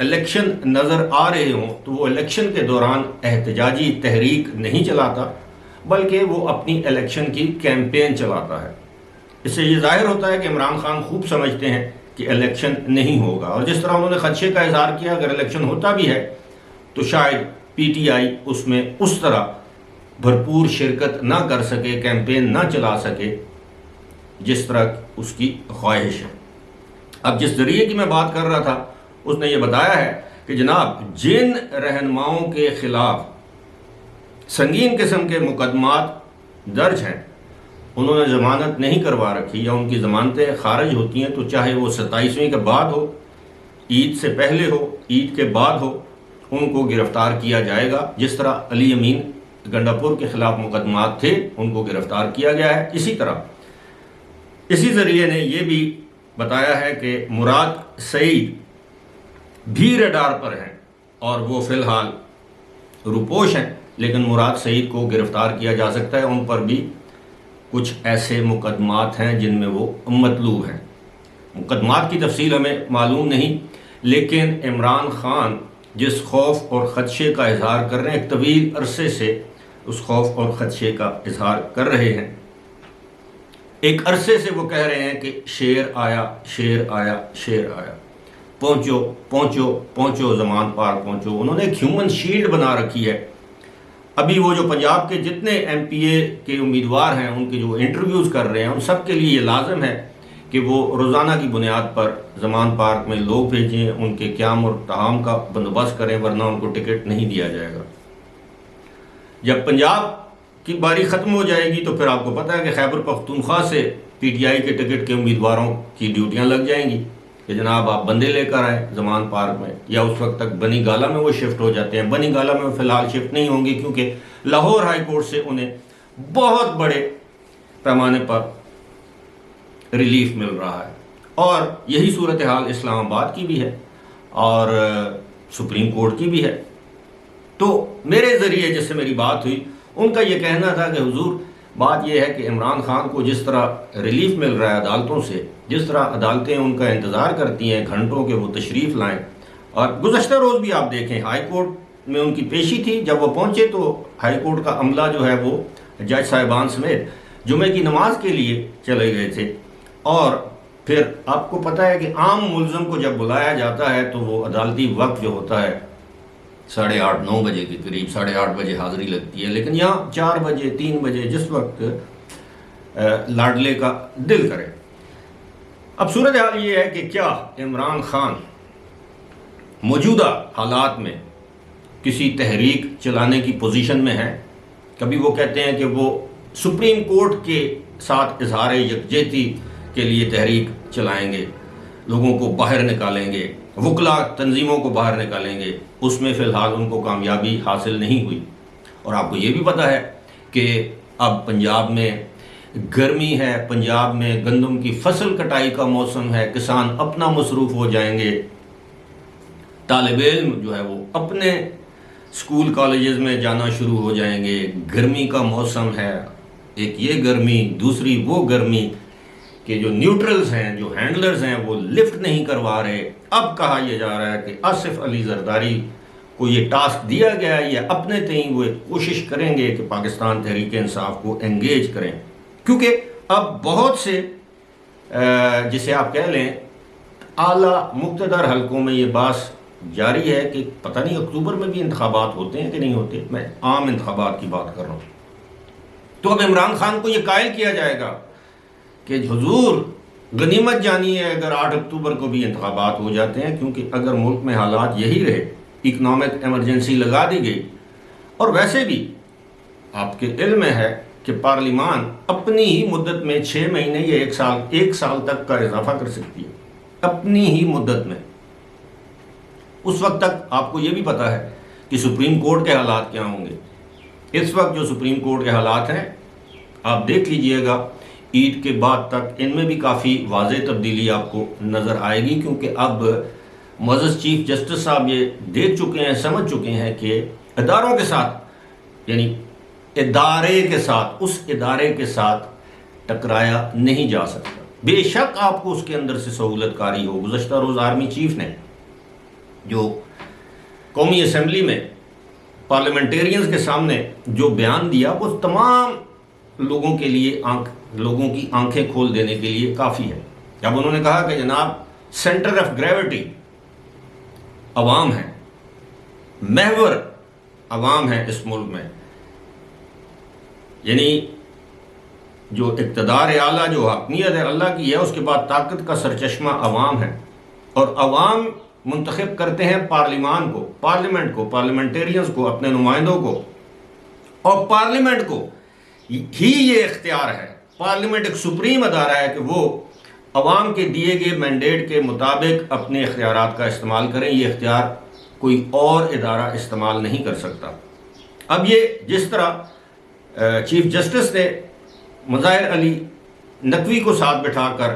Election نظر آ رہے ہوں تو وہ الیکشن کے دوران احتجاجی تحریک نہیں چلاتا، بلکہ وہ اپنی الیکشن کی کیمپین چلاتا ہے۔ اس سے یہ ظاہر ہوتا ہے کہ عمران خان خوب سمجھتے ہیں کہ الیکشن نہیں ہوگا، اور جس طرح انہوں نے خدشے کا اظہار کیا اگر الیکشن ہوتا بھی ہے تو شاید پی ٹی آئی اس میں اس طرح بھرپور شرکت نہ کر سکے، کیمپین نہ چلا سکے جس طرح اس کی خواہش ہے۔ اب جس ذریعے کی میں بات کر رہا تھا اس نے یہ بتایا ہے کہ جناب جن رہنماؤں کے خلاف سنگین قسم کے مقدمات درج ہیں انہوں نے ضمانت نہیں کروا رکھی یا ان کی ضمانتیں خارج ہوتی ہیں، تو چاہے وہ 27ویں کے بعد ہو، عید سے پہلے ہو، عید کے بعد ہو، ان کو گرفتار کیا جائے گا۔ جس طرح علی امین گنڈاپور کے خلاف مقدمات تھے ان کو گرفتار کیا گیا ہے، اسی طرح اسی ذریعے نے یہ بھی بتایا ہے کہ مراد سعید بھی ریڈار پر ہیں اور وہ فی الحال روپوش ہیں، لیکن مراد سعید کو گرفتار کیا جا سکتا ہے، ان پر بھی کچھ ایسے مقدمات ہیں جن میں وہ مطلوب ہیں۔ مقدمات کی تفصیل ہمیں معلوم نہیں، لیکن عمران خان جس خوف اور خدشے کا اظہار کر رہے ہیں، ایک طویل عرصے سے اس خوف اور خدشے کا اظہار کر رہے ہیں، ایک عرصے سے وہ کہہ رہے ہیں کہ شیر آیا، شیر آیا، شیر آیا، پہنچو پہنچو پہنچو زمان پار پہنچو۔ انہوں نے ایک ہیومن شیلڈ بنا رکھی ہے۔ ابھی وہ جو پنجاب کے جتنے ایم پی اے کے امیدوار ہیں ان کے جو انٹرویوز کر رہے ہیں ان سب کے لیے یہ لازم ہے کہ وہ روزانہ کی بنیاد پر زمان پارک میں لوگ بھیجیں، ان کے قیام اور طعام کا بندوبست کریں، ورنہ ان کو ٹکٹ نہیں دیا جائے گا۔ جب پنجاب کی باری ختم ہو جائے گی تو پھر آپ کو پتہ ہے کہ خیبر پختونخوا سے پی ٹی آئی کے ٹکٹ کے امیدواروں کی ڈیوٹیاں لگ جائیں گی کہ جناب آپ بندے لے کر آئیں زمان پارک میں، یا اس وقت تک بنی گالہ میں وہ شفٹ ہو جاتے ہیں۔ بنی گالہ میں فی الحال شفٹ نہیں ہوں گے کیونکہ لاہور ہائی کورٹ سے انہیں بہت بڑے پیمانے پر ریلیف مل رہا ہے، اور یہی صورتحال اسلام آباد کی بھی ہے اور سپریم کورٹ کی بھی ہے۔ تو میرے ذریعے جس سے میری بات ہوئی ان کا یہ کہنا تھا کہ حضور بات یہ ہے کہ عمران خان کو جس طرح ریلیف مل رہا ہے عدالتوں سے، جس طرح عدالتیں ان کا انتظار کرتی ہیں گھنٹوں کے وہ تشریف لائیں، اور گزشتہ روز بھی آپ دیکھیں ہائی کورٹ میں ان کی پیشی تھی، جب وہ پہنچے تو ہائی کورٹ کا عملہ جو ہے وہ جج صاحبان سمیت جمعے کی نماز کے لیے چلے گئے تھے۔ اور پھر آپ کو پتہ ہے کہ عام ملزم کو جب بلایا جاتا ہے تو وہ عدالتی وقت جو ہوتا ہے 8:30 9 بجے کے قریب، 8:30 بجے حاضری لگتی ہے، لیکن یہاں 4 بجے 3 بجے جس وقت لاڈلے کا دل کرے۔ اب صورتحال یہ ہے کہ کیا عمران خان موجودہ حالات میں کسی تحریک چلانے کی پوزیشن میں ہے؟ کبھی وہ کہتے ہیں کہ وہ سپریم کورٹ کے ساتھ اظہار یکجہتی کے لیے تحریک چلائیں گے، لوگوں کو باہر نکالیں گے، وکلا تنظیموں کو باہر نکالیں گے، اس میں فی الحال ان کو کامیابی حاصل نہیں ہوئی۔ اور آپ کو یہ بھی پتہ ہے کہ اب پنجاب میں گرمی ہے، پنجاب میں گندم کی فصل کٹائی کا موسم ہے، کسان اپنا مصروف ہو جائیں گے، طالب علم جو ہے وہ اپنے اسکول کالجز میں جانا شروع ہو جائیں گے، گرمی کا موسم ہے، ایک یہ گرمی، دوسری وہ گرمی کہ جو نیوٹرلز ہیں، جو ہینڈلرز ہیں وہ لفٹ نہیں کروا رہے۔ اب کہا یہ جا رہا ہے کہ آصف علی زرداری کو یہ ٹاسک دیا گیا ہے، یا اپنے تئیں وہ کوشش کریں گے کہ پاکستان تحریک انصاف کو انگیج کریں، کیونکہ اب بہت سے جسے آپ کہہ لیں اعلیٰ مقتدر حلقوں میں یہ بات جاری ہے کہ پتہ نہیں اکتوبر میں بھی انتخابات ہوتے ہیں کہ نہیں ہوتے، میں عام انتخابات کی بات کر رہا ہوں۔ تو اب عمران خان کو یہ قائل کیا جائے گا کہ حضور غنیمت جانی ہے اگر 8 اکتوبر کو بھی انتخابات ہو جاتے ہیں، کیونکہ اگر ملک میں حالات یہی رہے، اکنامک ایمرجنسی لگا دی گئی، اور ویسے بھی آپ کے علم میں ہے کہ پارلیمان اپنی ہی مدت میں 6 مہینے یا 1 سال تک کا اضافہ کر سکتی ہے، اپنی ہی مدت میں۔ اس وقت تک آپ کو یہ بھی پتہ ہے کہ سپریم کورٹ کے حالات کیا ہوں گے۔ اس وقت جو سپریم کورٹ کے حالات ہیں آپ دیکھ لیجئے گا، عید کے بعد تک ان میں بھی کافی واضح تبدیلی آپ کو نظر آئے گی، کیونکہ اب معزز چیف جسٹس صاحب یہ دیکھ چکے ہیں، سمجھ چکے ہیں کہ اداروں کے ساتھ، یعنی ادارے کے ساتھ، اس ادارے کے ساتھ ٹکرایا نہیں جا سکتا۔ بے شک آپ کو اس کے اندر سے سہولت کاری ہو۔ گزشتہ روز آرمی چیف نے جو قومی اسمبلی میں پارلیمنٹیرینز کے سامنے جو بیان دیا وہ تمام لوگوں کے لیے لوگوں کی آنکھیں کھول دینے کے لیے کافی ہے. جب انہوں نے کہا کہ جناب سینٹر آف گریوٹی عوام ہے، محور عوام ہے اس ملک میں، یعنی جو اقتدار اعلیٰ جو حاکمیت ہے اللہ کی ہے، اس کے بعد طاقت کا سرچشمہ عوام ہے، اور عوام منتخب کرتے ہیں پارلیمان کو، پارلیمنٹ کو، پارلیمنٹیرینز کو، اپنے نمائندوں کو، اور پارلیمنٹ کو ہی یہ اختیار ہے. پارلیمنٹ ایک سپریم ادارہ ہے کہ وہ عوام کے دیے گئے مینڈیٹ کے مطابق اپنے اختیارات کا استعمال کریں. یہ اختیار کوئی اور ادارہ استعمال نہیں کر سکتا. اب یہ جس طرح چیف جسٹس نے مظاہر علی نقوی کو ساتھ بٹھا کر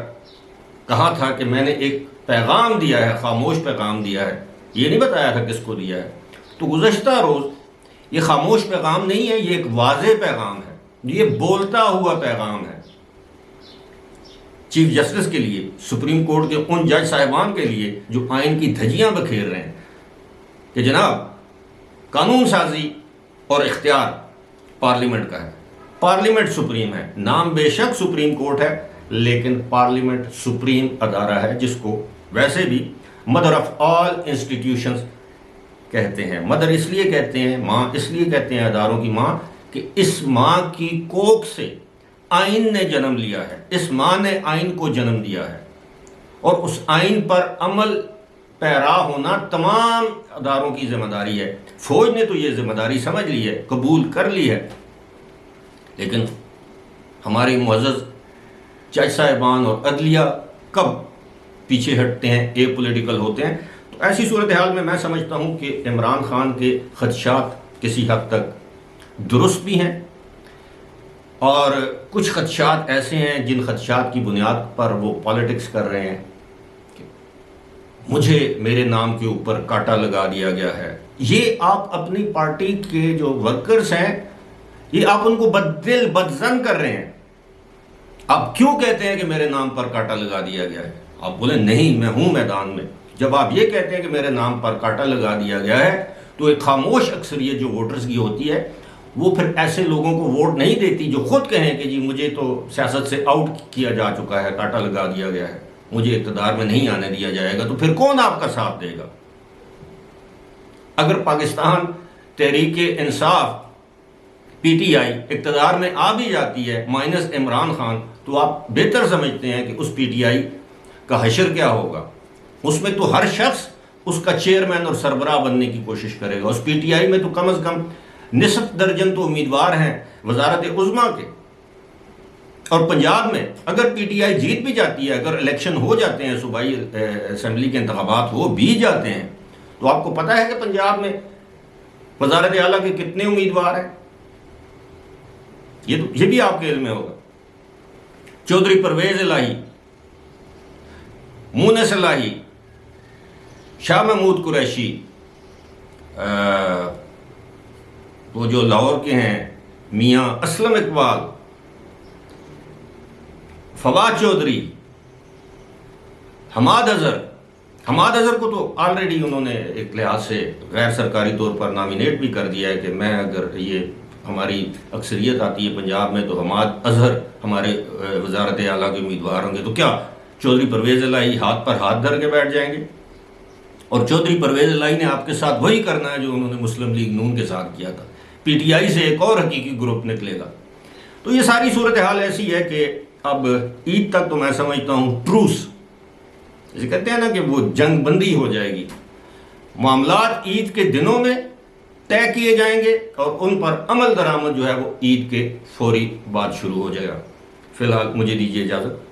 کہا تھا کہ میں نے ایک پیغام دیا ہے، خاموش پیغام دیا ہے، یہ نہیں بتایا تھا کس کو دیا ہے، تو گزشتہ روز یہ خاموش پیغام نہیں ہے، یہ ایک واضح پیغام ہے، یہ بولتا ہوا پیغام ہے چیف جسٹس کے لیے، سپریم کورٹ کے ان جج صاحبان کے لیے جو آئین کی دھجیاں بکھیر رہے ہیں کہ جناب قانون سازی اور اختیار پارلیمنٹ کا ہے، پارلیمنٹ سپریم ہے. نام بے شک سپریم کورٹ ہے، لیکن پارلیمنٹ سپریم ادارہ ہے، جس کو ویسے بھی مدر آف آل انسٹیٹیوشنز کہتے ہیں. مدر اس لیے کہتے ہیں، ماں اس لیے کہتے ہیں اداروں کی ماں، کہ اس ماں کی کوکھ سے آئین نے جنم لیا ہے، اس ماں نے آئین کو جنم دیا ہے، اور اس آئین پر عمل پیرا ہونا تمام اداروں کی ذمہ داری ہے. فوج نے تو یہ ذمہ داری سمجھ لی ہے، قبول کر لی ہے، لیکن ہماری معزز جج صاحبان اور عدلیہ کب پیچھے ہٹتے ہیں، اے پولیٹیکل ہوتے ہیں. تو ایسی صورتحال میں سمجھتا ہوں کہ عمران خان کے خدشات کسی حد تک درست بھی ہیں، اور کچھ خدشات ایسے ہیں جن خدشات کی بنیاد پر وہ پالیٹکس کر رہے ہیں کہ مجھے میرے نام کے اوپر کاٹا لگا دیا گیا ہے. یہ آپ اپنی پارٹی کے جو ورکرز ہیں، یہ آپ ان کو بددل بدظن کر رہے ہیں. آپ کیوں کہتے ہیں کہ میرے نام پر کاٹا لگا دیا گیا ہے؟ آپ بولیں نہیں میں ہوں میدان میں. جب آپ یہ کہتے ہیں کہ میرے نام پر کاٹا لگا دیا گیا ہے، تو ایک خاموش اکثریت جو ووٹرز کی ہوتی ہے وہ پھر ایسے لوگوں کو ووٹ نہیں دیتی جو خود کہیں کہ جی مجھے تو سیاست سے آؤٹ کیا جا چکا ہے، کاٹا لگا دیا گیا ہے، مجھے اقتدار میں نہیں آنے دیا جائے گا. تو پھر کون آپ کا ساتھ دے گا؟ اگر Pakistan Tehreek Insaf P T I اقتدار میں آ بھی جاتی ہے مائنس عمران خان، تو آپ بہتر سمجھتے ہیں کہ اس پی ٹی آئی کا حشر کیا ہوگا. اس میں تو ہر شخص اس کا چیئرمین اور سربراہ بننے کی کوشش کرے گا. اس پی ٹی آئی میں تو کم از کم نصف درجن تو امیدوار ہیں وزارت عظمیٰ کے. اور پنجاب میں اگر پی ٹی آئی جیت بھی جاتی ہے، اگر الیکشن ہو جاتے ہیں، صوبائی اسمبلی کے انتخابات ہو بھی جاتے ہیں، تو آپ کو پتہ ہے کہ پنجاب میں وزارت اعلیٰ کے کتنے امیدوار ہیں؟ یہ بھی آپ کے علم میں ہوگا. چودھری پرویز الہی، مونس الہی، شاہ محمود قریشی، وہ جو لاہور کے ہیں میاں اسلم اقبال، فواد چودھری، حماد اظہر کو تو آلریڈی انہوں نے ایک لحاظ سے غیر سرکاری طور پر نامینیٹ بھی کر دیا ہے کہ میں اگر یہ ہماری اکثریت آتی ہے پنجاب میں تو حماد اظہر ہمارے وزارت اعلیٰ کے امیدوار ہوں گے. تو کیا چودھری پرویز الہی ہاتھ پر ہاتھ دھر کے بیٹھ جائیں گے؟ اور چودھری پرویز الہی نے آپ کے ساتھ وہی کرنا ہے جو انہوں نے مسلم لیگ نون کے ساتھ کیا تھا. پی ٹی آئی سے ایک اور حقیقی گروپ نکلے گا. تو یہ ساری صورتحال ایسی ہے کہ اب عید تک تو میں سمجھتا ہوں ٹروس، جسے کہتے ہیں نا کہ وہ جنگ بندی ہو جائے گی. معاملات عید کے دنوں میں طے کیے جائیں گے اور ان پر عمل درآمد جو ہے وہ عید کے فوری بعد شروع ہو جائے گا. فی الحال مجھے دیجیے اجازت.